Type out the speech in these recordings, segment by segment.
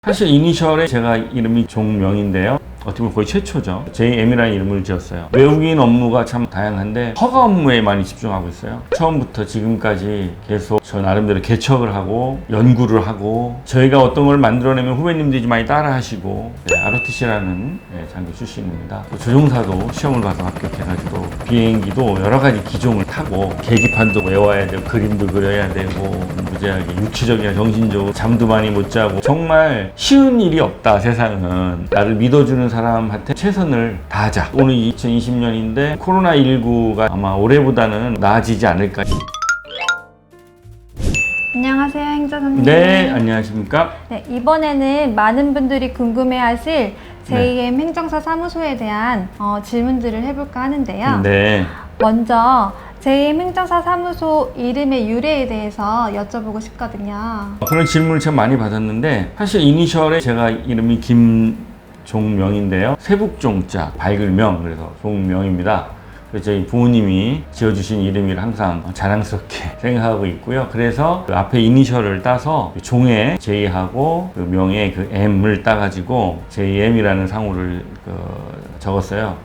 사실 이니셜에 제가 이름이 종명인데요. 어떻게 보면 거의 최초죠. JM이라는 이름을 지었어요. 외국인 업무가 참 다양한데 허가 업무에 많이 집중하고 있어요. 처음부터 지금까지 계속 저 나름대로 개척을 하고 연구를 하고 저희가 어떤 걸 만들어내면 후배님들이 많이 따라 하시고 ROTC라는 장교 출신입니다. 조종사도 시험을 봐서 합격해가지고 비행기도 여러 가지 기종을 타고 계기판도 외워야 되고 그림도 그려야 되고 무지하게 육체적이나 정신적으로 잠도 많이 못 자고 정말 쉬운 일이 없다. 세상은 나를 믿어주는 사람한테 최선을 다하자. 오늘 2020년인데 코로나19가 아마 올해보다는 나아지지 않을까. 안녕하세요, 행정사님. 네, 안녕하십니까? 네, 이번에는 많은 분들이 궁금해하실 JM 행정사 사무소에 대한 질문들을 해볼까 하는데요. 네. 먼저 JM 행정사 사무소 이름의 유래에 대해서 여쭤보고 싶거든요. 그런 질문을 참 많이 받았는데 사실 이니셜에 제가 이름이 김종명인데요. 세북종자, 밝을명, 그래서 종명입니다. 그래서 저희 부모님이 지어주신 이름이라 항상 자랑스럽게 생각하고 있고요. 그래서 그 앞에 이니셜을 따서 종에 J하고 그 명에 그 M을 따가지고 JM이라는 상호를 적었어요.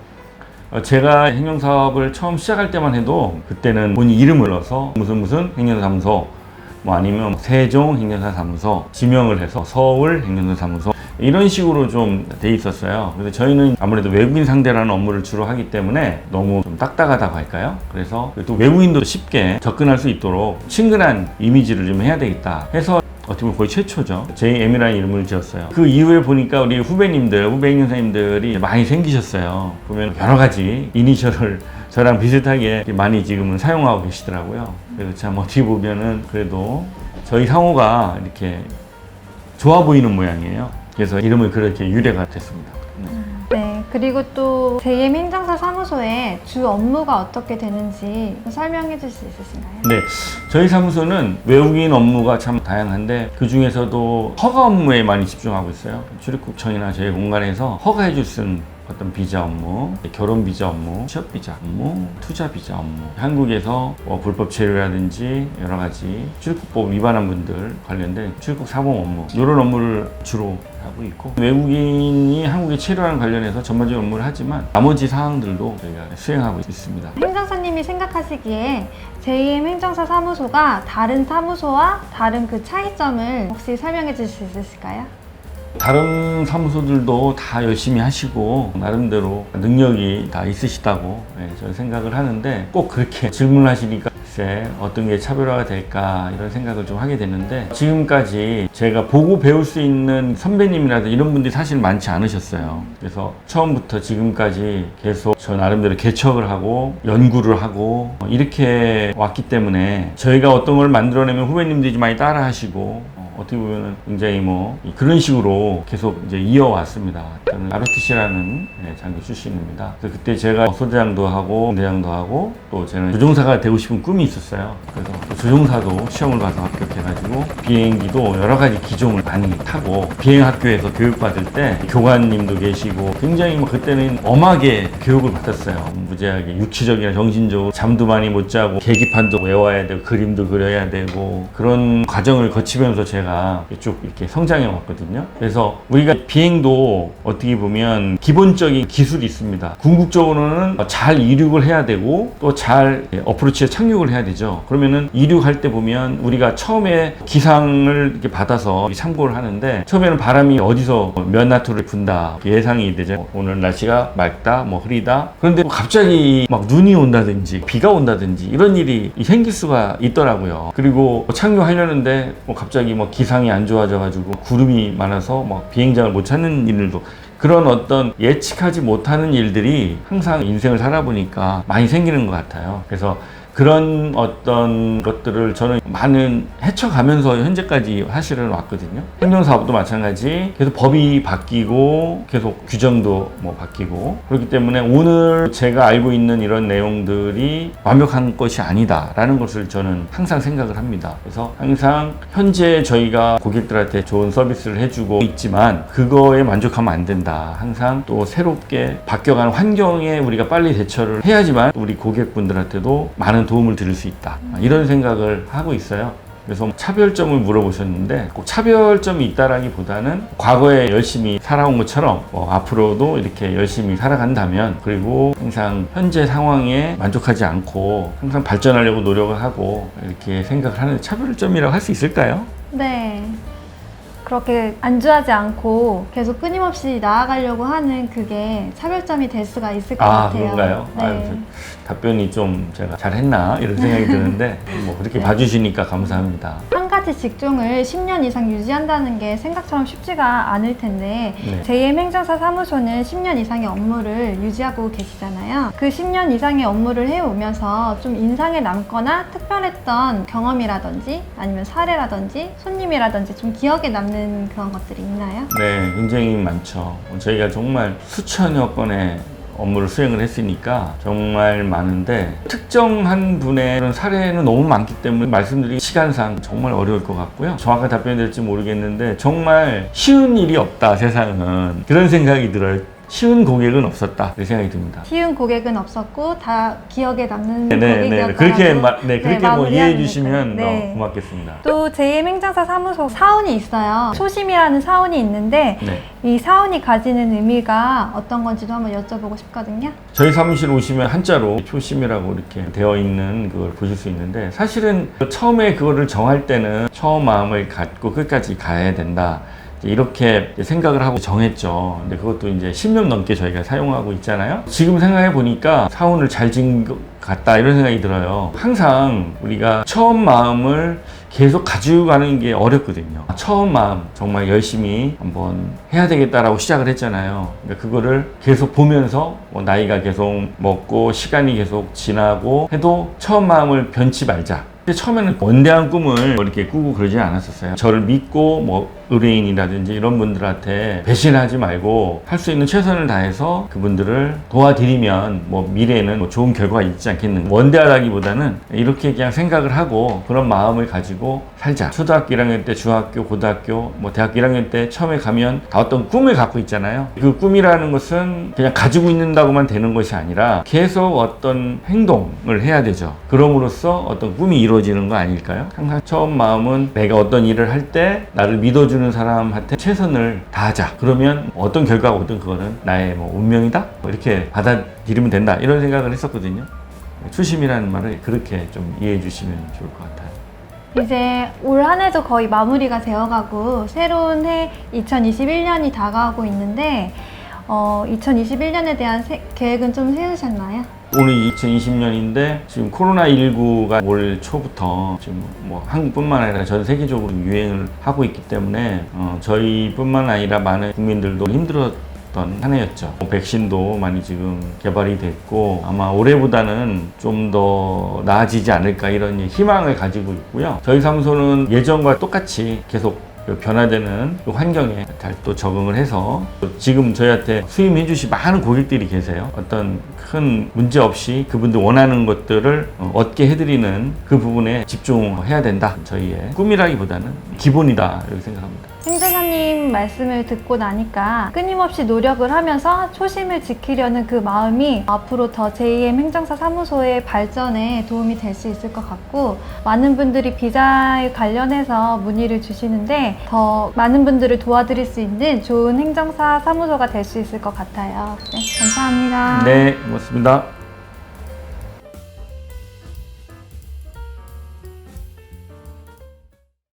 제가 행정사업을 처음 시작할 때만 해도 그때는 본인 이름을 넣어서 무슨 행정사무소 뭐 아니면 세종 행정사 사무소 지명을 해서 서울 행정사 사무소 이런 식으로 좀 돼 있었어요. 근데 저희는 아무래도 외국인 상대라는 업무를 주로 하기 때문에 너무 좀 딱딱하다고 할까요? 그래서 또 외국인도 쉽게 접근할 수 있도록 친근한 이미지를 좀 해야 되겠다 해서 어떻게 보면 거의 최초죠. JM이라는 이름을 지었어요. 그 이후에 보니까 우리 후배 행정사님들이 많이 생기셨어요. 보면 여러 가지 이니셜을 저랑 비슷하게 많이 지금은 사용하고 계시더라고요. 그래서 참 어떻게 보면은 그래도 저희 상호가 이렇게 좋아 보이는 모양이에요. 그래서 이름을 그렇게 유래가 됐습니다. 네, 그리고 또 JM 행정사 사무소의 주 업무가 어떻게 되는지 설명해 줄 수 있으신가요? 네, 저희 사무소는 외국인 업무가 참 다양한데 그 중에서도 허가 업무에 많이 집중하고 있어요. 출입국청이나 저희 공간에서 허가해 줄 수 있는 어떤 비자 업무, 결혼 비자 업무, 취업 비자 업무, 투자 비자 업무, 한국에서 불법 체류라든지 여러 가지 출입국법 위반한 분들 관련된 출입국 사범 업무 이런 업무를 주로 하고 있고 외국인이 한국에 체류하는 관련해서 전반적인 업무를 하지만 나머지 사항들도 저희가 수행하고 있습니다. 행정사님이 생각하시기에 JM 행정사 사무소가 다른 사무소와 다른 그 차이점을 혹시 설명해 줄 수 있으실까요? 다른 사무소들도 다 열심히 하시고 나름대로 능력이 다 있으시다고 저는 생각을 하는데 꼭 그렇게 질문을 하시니까 글쎄 어떤 게 차별화가 될까 이런 생각을 좀 하게 되는데 지금까지 제가 보고 배울 수 있는 선배님이라든지 이런 분들이 사실 많지 않으셨어요. 그래서 처음부터 지금까지 계속 저 나름대로 개척을 하고 연구를 하고 이렇게 왔기 때문에 저희가 어떤 걸 만들어내면 후배님들이 많이 따라 하시고 어떻게 보면 굉장히 그런 식으로 계속 이제 이어왔습니다. 저는 ROTC라는 장교 출신입니다. 그래서 그때 제가 소대장도 하고 대장도 하고 또 저는 조종사가 되고 싶은 꿈이 있었어요. 그래서 조종사도 시험을 봐서 합격해가지고 비행기도 여러 가지 기종을 많이 타고 비행학교에서 교육받을 때 교관님도 계시고 굉장히 그때는 엄하게 교육을 받았어요. 무지하게 육체적이나 정신적으로 잠도 많이 못 자고 계기판도 외워야 되고 그림도 그려야 되고 그런 과정을 거치면서 제가 쭉 이렇게 성장해 왔거든요. 그래서 우리가 비행도 어떻게 보면 기본적인 기술이 있습니다. 궁극적으로는 잘 이륙을 해야 되고 또 잘 어프로치에 착륙을 해야 되죠. 그러면은 이륙할 때 보면 우리가 처음에 기상을 이렇게 받아서 참고를 하는데 처음에는 바람이 어디서 몇 나트를 분다 예상이 되죠. 오늘 날씨가 맑다, 흐리다. 그런데 갑자기 눈이 온다든지 비가 온다든지 이런 일이 생길 수가 있더라고요. 그리고 착륙하려는데 갑자기 기상이 안 좋아져가지고 구름이 많아서 비행장을 못 찾는 일들도 그런 어떤 예측하지 못하는 일들이 항상 인생을 살아보니까 많이 생기는 것 같아요. 그래서 그런 어떤 것들을 저는 많은 헤쳐가면서 현재까지 사실은 왔거든요. 행정사업도 마찬가지 계속 법이 바뀌고 계속 규정도 바뀌고 그렇기 때문에 오늘 제가 알고 있는 이런 내용들이 완벽한 것이 아니다라는 것을 저는 항상 생각을 합니다. 그래서 항상 현재 저희가 고객들한테 좋은 서비스를 해주고 있지만 그거에 만족하면 안 된다. 항상 또 새롭게 바뀌어가는 환경에 우리가 빨리 대처를 해야지만 우리 고객분들한테도 많은 도움을 드릴 수 있다. 이런 생각을 하고 있어요. 그래서 차별점을 물어보셨는데 꼭 차별점이 있다라기보다는 과거에 열심히 살아온 것처럼 앞으로도 이렇게 열심히 살아간다면, 그리고 항상 현재 상황에 만족하지 않고 항상 발전하려고 노력을 하고 이렇게 생각을 하는 차별점이라고 할 수 있을까요? 네. 그렇게 안주하지 않고 계속 끊임없이 나아가려고 하는 그게 차별점이 될 수가 있을 것 같아요. 그런가요? 네. 아유, 답변이 좀 제가 잘했나 이런 생각이 드는데 뭐 그렇게 봐주시니까 감사합니다. 한 가지 직종을 10년 이상 유지한다는 게 생각처럼 쉽지가 않을 텐데 네. JM 행정사 사무소는 10년 이상의 업무를 유지하고 계시잖아요. 그 10년 이상의 업무를 해오면서 좀 인상에 남거나 특별했던 경험이라든지 아니면 사례라든지 손님이라든지 좀 기억에 남는 그런 것들이 있나요? 네, 굉장히 많죠. 저희가 정말 수천여 건의 업무를 수행을 했으니까 정말 많은데, 특정한 분의 그런 사례는 너무 많기 때문에 말씀드리기 시간상 정말 어려울 것 같고요. 정확한 답변이 될지 모르겠는데 정말 쉬운 일이 없다 세상은, 그런 생각이 들어요. 쉬운 고객은 없었다 이런 생각이 듭니다. 쉬운 고객은 없었고 다 기억에 남는 네, 고객이었다라고 그렇게 뭐 이해해 주시면 네. 고맙겠습니다. 또 JM 행정사 사무소 사원이 있어요. 초심이라는 사원이 있는데 네. 이 사원이 가지는 의미가 어떤 건지도 한번 여쭤보고 싶거든요. 저희 사무실 오시면 한자로 초심이라고 이렇게 되어 있는 그걸 보실 수 있는데, 사실은 처음에 그거를 정할 때는 처음 마음을 갖고 끝까지 가야 된다 이렇게 생각을 하고 정했죠. 근데 그것도 이제 10년 넘게 저희가 사용하고 있잖아요. 지금 생각해 보니까 사원을 잘 지은 것 같다 이런 생각이 들어요. 항상 우리가 처음 마음을 계속 가지고 가는 게 어렵거든요. 처음 마음 정말 열심히 한번 해야 되겠다라고 시작을 했잖아요. 그러니까 그거를 계속 보면서 나이가 계속 먹고 시간이 계속 지나고 해도 처음 마음을 변치 말자. 근데 처음에는 원대한 꿈을 이렇게 꾸고 그러지 않았었어요. 저를 믿고 의뢰인이라든지 이런 분들한테 배신하지 말고 할 수 있는 최선을 다해서 그분들을 도와드리면 미래에는 좋은 결과가 있지 않겠는가. 원대하다기보다는 이렇게 그냥 생각을 하고 그런 마음을 가지고 살자. 초등학교 1학년 때, 중학교, 고등학교, 대학교 1학년 때 처음에 가면 다 어떤 꿈을 갖고 있잖아요. 그 꿈이라는 것은 그냥 가지고 있는다고만 되는 것이 아니라 계속 어떤 행동을 해야 되죠. 그럼으로써 어떤 꿈이 이루어지는 거 아닐까요? 항상 처음 마음은 내가 어떤 일을 할 때 나를 믿어주는 사람한테 최선을 다하자. 그러면 어떤 결과가 오든 그거는 나의 운명이다? 이렇게 받아들이면 된다. 이런 생각을 했었거든요. 초심이라는 말을 그렇게 좀 이해해 주시면 좋을 것 같아요. 이제 올 한 해도 거의 마무리가 되어가고 새로운 해 2021년이 다가오고 있는데 2021년에 대한 계획은 좀 세우셨나요? 오늘 2020년인데 지금 코로나19가 올 초부터 지금 한국뿐만 아니라 전 세계적으로 유행을 하고 있기 때문에 저희뿐만 아니라 많은 국민들도 힘들었던 한 해였죠. 백신도 많이 지금 개발이 됐고 아마 올해보다는 좀 더 나아지지 않을까 이런 희망을 가지고 있고요. 저희 사무소는 예전과 똑같이 계속 변화되는 환경에 잘 또 적응을 해서 지금 저희한테 수임해 주신 많은 고객들이 계세요. 어떤 큰 문제 없이 그분들 원하는 것들을 얻게 해드리는 그 부분에 집중해야 된다. 저희의 꿈이라기보다는 기본이다 이렇게 생각합니다. 행정사님 말씀을 듣고 나니까 끊임없이 노력을 하면서 초심을 지키려는 그 마음이 앞으로 더 JM 행정사 사무소의 발전에 도움이 될 수 있을 것 같고, 많은 분들이 비자에 관련해서 문의를 주시는데 더 많은 분들을 도와드릴 수 있는 좋은 행정사 사무소가 될 수 있을 것 같아요. 네, 감사합니다. 네, 고맙습니다.